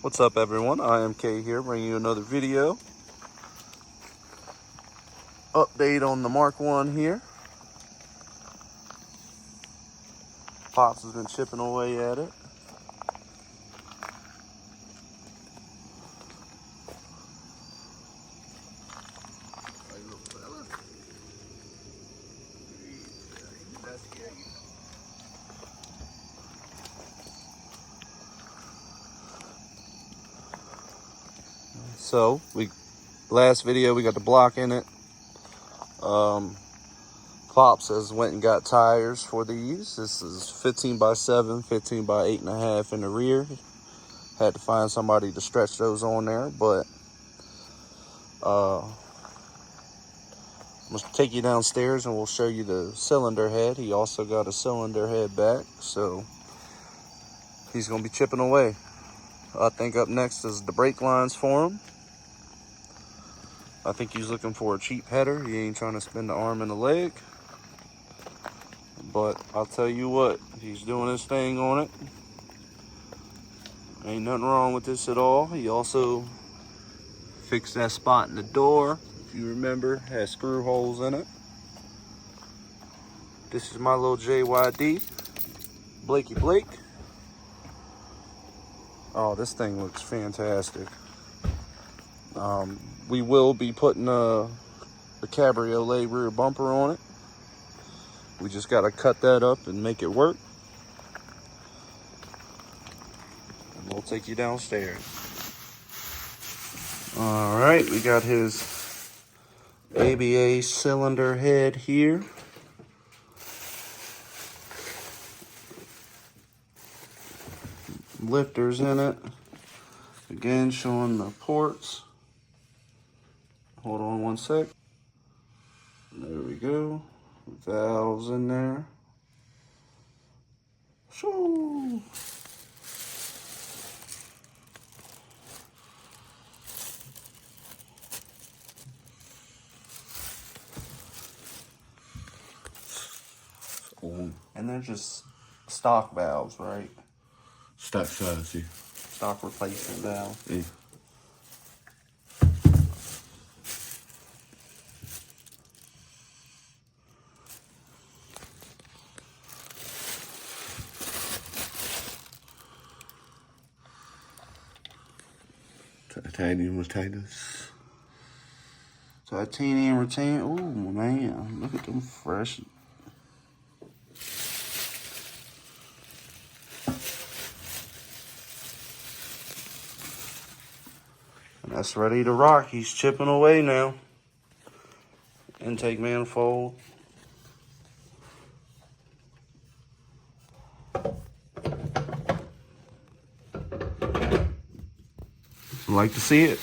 What's up, everyone? I am K here, bringing you another video. Update on the Mark 1 here. Pops has been chipping away at it. So, last video we got the block in it. Pops has went and got tires for these. This is 15 by 7, 15 by 8.5 in the rear. Had to find somebody to stretch those on there, but I'm gonna take you downstairs and we'll show you the cylinder head. He also got a cylinder head back, so he's gonna be chipping away. I think up next is the brake lines for him. I think he's looking for a cheap header. He ain't trying to spin the arm and the leg. But I'll tell you what, he's doing his thing on it. Ain't nothing wrong with this at all. He also fixed that spot in the door. If you remember, has screw holes in it. This is my little JYD, Blakey Blake. Oh, this thing looks fantastic. We will be putting the cabriolet rear bumper on it. We just got to cut that up and make it work. And we'll take you downstairs. All right, we got his ABA cylinder head here. Lifters in it. Again, showing the ports. Hold on one sec. There we go. Valves in there. Shoo. And they're just stock valves, right? Stock size, yeah. Stock replacement valve. Yeah. Titanium retainers. Titanium retainer. Oh man, look at them fresh. And that's ready to rock. He's chipping away now. Intake manifold. Like to see it.